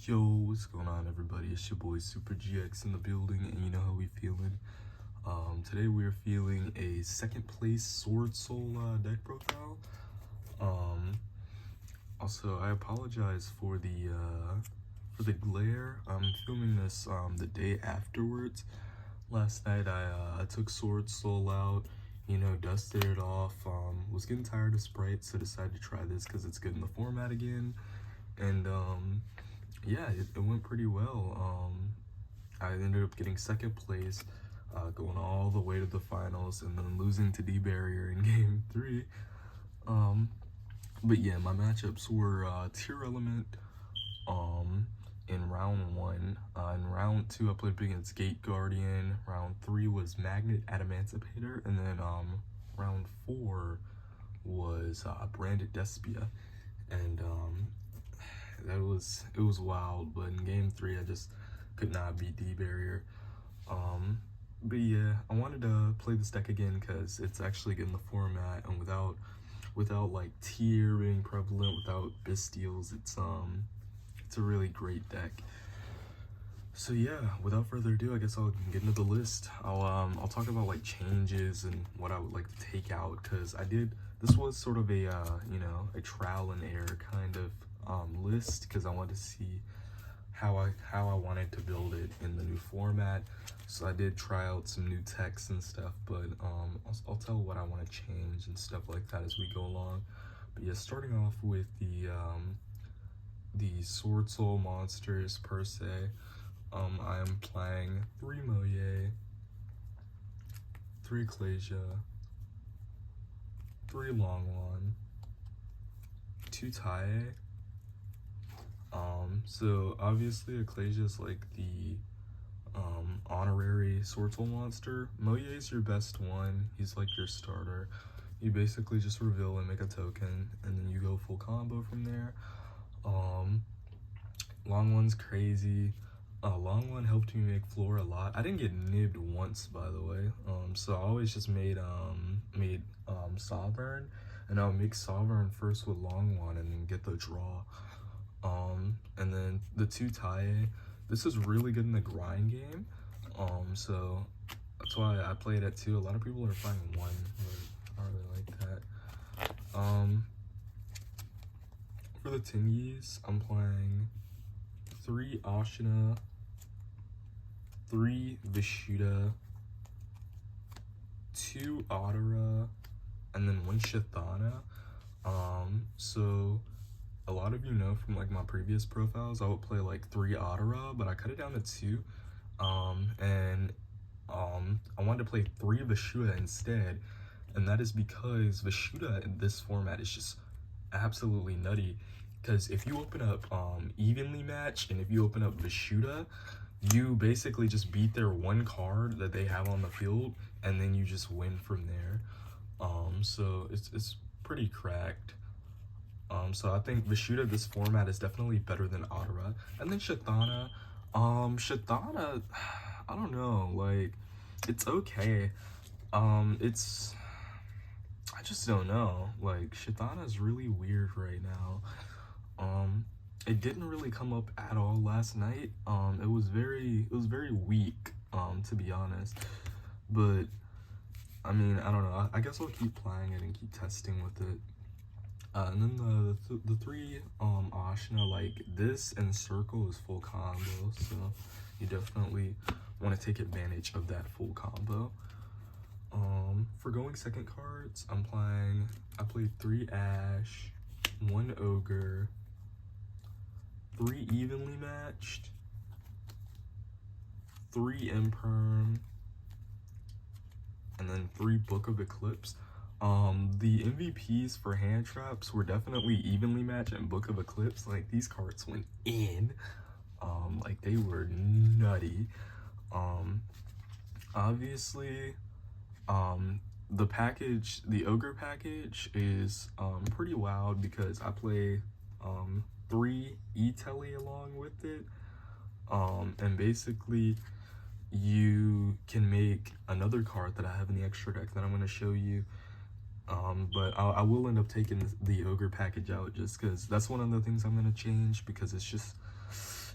Yo, what's going on, everybody? It's your boy Super GX in the building, and you know how we feeling. Today we're feeling a second place Sword Soul deck profile. Also, I apologize for the glare. I'm filming this the day afterwards. Last night I took Sword Soul out, dusted it off. Was getting tired of sprites, so decided to try this because it's good in the format again. And yeah, it went pretty well. I ended up getting second place, going all the way to the finals, and then losing to D-Barrier in game 3. But yeah, my matchups were Tier Element in round 1. In round 2, I played against Gate Guardian. Round 3 was Magnet Adamantipator, and then round 4 was Branded Despia. And it was wild, but in game 3 I just could not beat D-Barrier. But yeah, I wanted to play this deck again because it's actually good in the format, and without like tier being prevalent, without Bestials, it's a really great deck. So yeah, without further ado, I guess I'll get into the list. I'll talk about like changes and what I would like to take out, because this was sort of a a trial and error kind of list, because I wanted to see how I wanted to build it in the new format. So I did try out some new text and stuff, but I'll tell what I want to change and stuff like that as we go along. But yeah, starting off with the Sword Soul monsters per se. I am playing 3 Moye, 3 Ecclesia, 3 Longwan, 2 Tae. So obviously Ecclesia is like the honorary Sword Soul monster. Moye is your best one. He's like your starter. You basically just reveal and make a token, and then you go full combo from there. Longwan's crazy. Longwan helped me make floor a lot. I didn't get nibbed once, by the way. So I always just made Sovereign, and I'll make Sovereign first with Longwan and then get the draw. And then the 2 Tae, this is really good in the grind game. So that's why I play it at 2. A lot of people are playing 1, but I don't really like that. For the Tinyis, I'm playing 3 Ashina, 3 Vishuda, 2 Adara, and then 1 Shathana. So a lot of you know from like my previous profiles, I would play like 3 Adara, but I cut it down to 2. I wanted to play 3 Vishuda instead, and that is because Vishuda in this format is just absolutely nutty. Because if you open up evenly match, and if you open up Vishuda, you basically just beat their 1 card that they have on the field, and then you just win from there. So it's pretty cracked. So I think Vishuda this format is definitely better than Adara. And then Shathana, I don't know, like, it's okay. I just don't know. Like, Shathana is really weird right now. It didn't really come up at all last night. It was very weak, to be honest. But I mean, I don't know. I guess I'll keep playing it and keep testing with it. And then the 3 Ashina, like this and Circle is full combo, so you definitely want to take advantage of that full combo. For going second cards, I played 3 Ash, 1 Ogre, 3 Evenly Matched, 3 Imperm, and then 3 Book of Eclipse. The MVPs for hand traps were definitely Evenly Matched and Book of Eclipse. Like, these cards went in. Like, they were nutty. Obviously, the Ogre package is pretty wild because I play 3 E-Telly along with it. And basically you can make another card that I have in the extra deck that I'm going to show you. But I will end up taking the Ogre package out just because that's one of the things I'm going to change, because it's just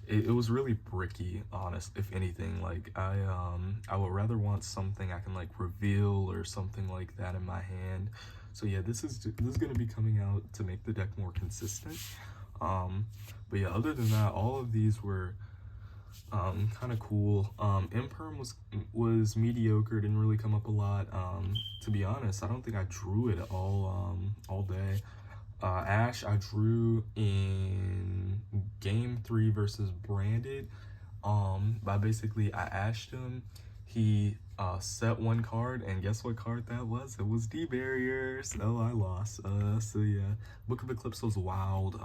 it was really bricky, honest, if anything. Like I would rather want something I can like reveal or something like that in my hand. So yeah, this is gonna be coming out to make the deck more consistent. But yeah, other than that, all of these were kind of cool. Imperm was mediocre, didn't really come up a lot. To be honest, I don't think I drew it all day. Ash, I drew in game 3 versus Branded. By basically I ashed him. He set one card, and guess what card that was? It was D Barrier. So I lost. So yeah, Book of Eclipse was wild.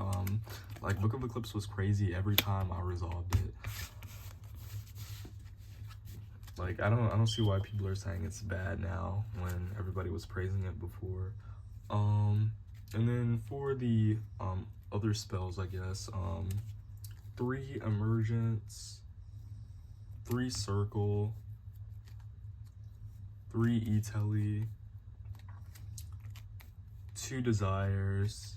Like Book of Eclipse was crazy every time I resolved it. Like I don't see why people are saying it's bad now when everybody was praising it before. And then for the other spells, I guess 3 Emergence, 3 Circle, 3 E-Telly, 2 Desires,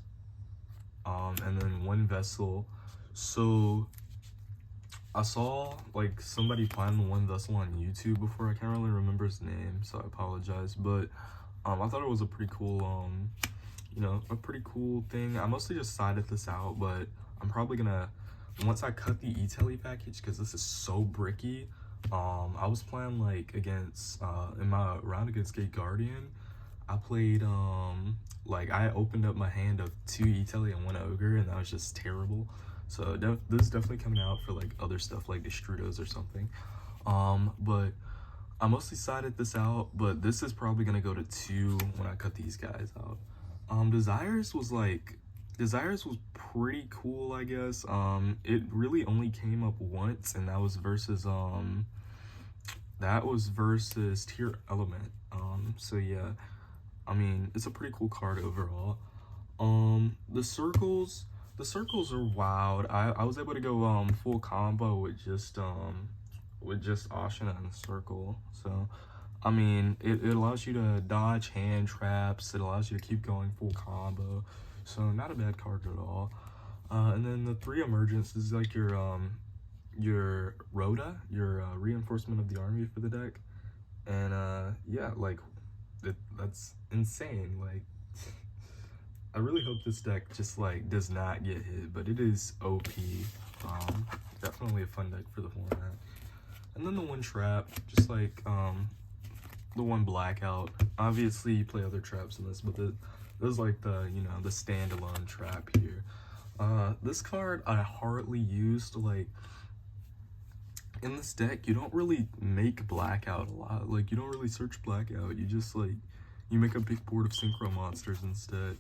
and then 1 Vessel. So I saw like somebody playing the 1 Vessel on YouTube before. I can't really remember his name, so I apologize. But I thought it was a pretty cool you know, a pretty cool thing. I mostly just sided this out, but I'm probably gonna, once I cut the E-Telly package, because this is so bricky. I was playing like against in my round against Gate Guardian, I played like I opened up my hand of 2 E-Telly and 1 Ogre, and that was just terrible. So this is definitely coming out for like other stuff like Destrudos or something. But I mostly sided this out, but this is probably gonna go to 2 when I cut these guys out. Desires was pretty cool, I guess. It really only came up once, and that was versus Tier Element. So yeah, I mean, it's a pretty cool card overall. The circles are wild. I was able to go full combo with just Ashina and Circle. So I mean, it allows you to dodge hand traps. It allows you to keep going full combo. So not a bad card at all. And then the 3 Emergence is like your Rhoda, your reinforcement of the army for the deck. And yeah, like that's insane. Like I really hope this deck just like does not get hit, but it is OP. Definitely a fun deck for the format. And then the 1 trap, just like the 1 blackout. Obviously you play other traps in this, but this is like the, you know, the standalone trap here. This card I hardly used. Like in this deck you don't really make blackout a lot. Like you don't really search blackout. You just like you make a big board of synchro monsters instead.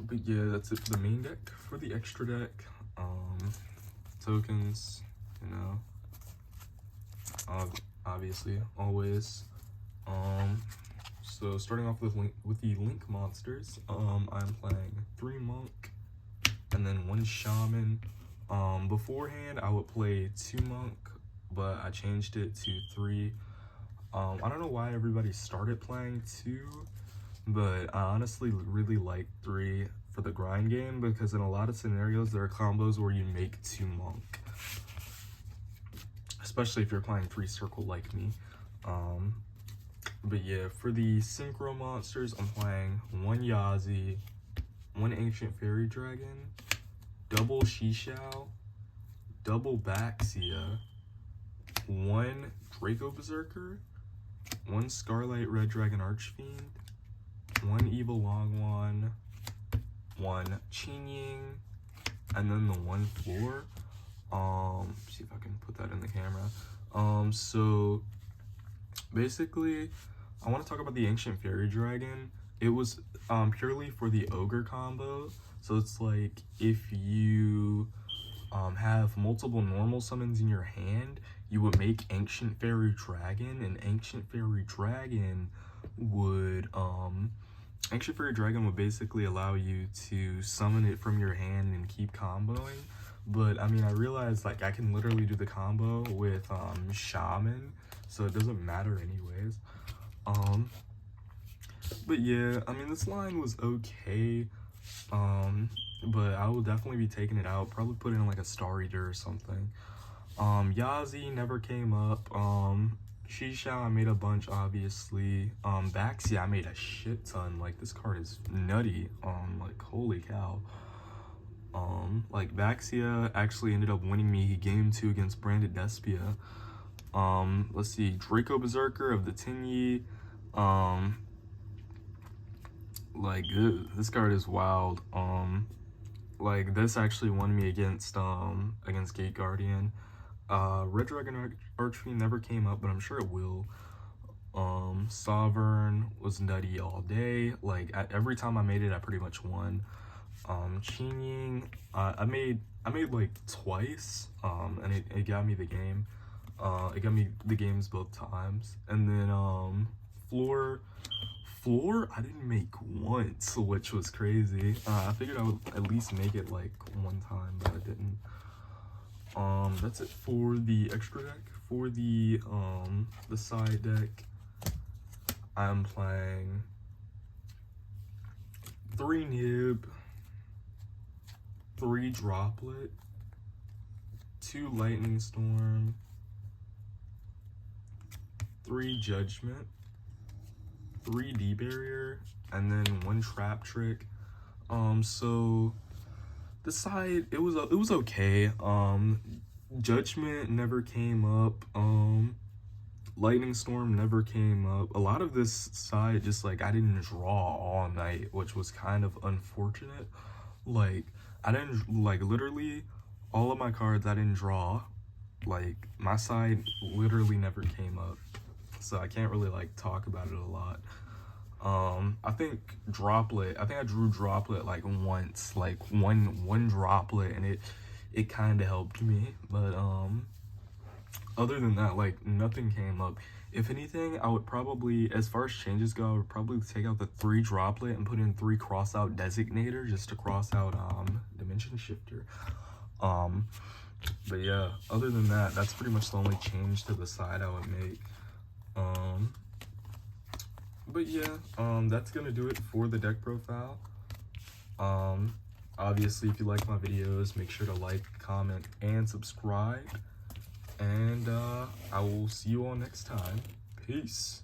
But yeah, that's it for the main deck. For the extra deck, tokens, you know, obviously always. So starting off with the link monsters, I'm playing 3 monk and then 1 shaman. Beforehand I would play 2 monk, but I changed it to 3. I don't know why everybody started playing 2, but I honestly really like 3 for the grind game, because in a lot of scenarios there are combos where you make 2 monk, especially if you're playing 3 circle like me. But yeah, for the synchro monsters, I'm playing 1 Yazi, 1 Ancient Fairy Dragon, double Shishao, double Baxia, 1 Draco Berserker, 1 Scarlight Red Dragon Archfiend, 1 Evil Longwan, 1 Qingying, and then the 1 floor. See if I can put that in the camera. So basically I want to talk about the Ancient Fairy Dragon. It was purely for the ogre combo. So it's like if you have multiple normal summons in your hand, you would make Ancient Fairy Dragon, and Ancient Fairy Dragon would basically allow you to summon it from your hand and keep comboing. But I mean, I realized like I can literally do the combo with Shaman, so it doesn't matter anyways. But yeah, I mean, this line was okay. but I will definitely be taking it out, probably put it in like a Star Eater or something. Yazi never came up. Shisha I made a bunch, obviously. Baxi I made a shit ton. Like, this card is nutty. Like, holy cow. Like, Baxia actually ended up winning me game 2 against Branded Despia. Let's see, Draco Berserker of the Tinyi. Like, this card is wild. Like, this actually won me against Gate Guardian. Red Dragon Archery never came up, but I'm sure it will. Sovereign was nutty all day. Like, every time I made it, I pretty much won. Chinying, I made like twice, and it got me the game. It got me the games both times. And then floor I didn't make once, which was crazy. I figured I would at least make it like one time, but I didn't. That's it for the extra deck. For the side deck, I'm playing 3 Nib, 3 Droplet, 2 Lightning Storm, 3 Judgment, 3 D-Barrier, and then 1 Trap Trick. So the side, it was okay. Judgment never came up. Lightning Storm never came up. A lot of this side, just like, I didn't draw all night, which was kind of unfortunate. Like, I didn't, like, literally all of my cards I didn't draw. Like, my side literally never came up, so I can't really like talk about it a lot. I think I drew Droplet like once, like one Droplet, and it kind of helped me, but other than that, like, nothing came up. If anything, I would probably, as far as changes go, I would probably take out the 3 Droplet and put in 3 cross out Designator just to cross out Dimension Shifter. But yeah, other than that, that's pretty much the only change to the side I would make. But yeah, that's gonna do it for the deck profile. Obviously, if you like my videos, make sure to like, comment, and subscribe. And I will see you all next time. Peace.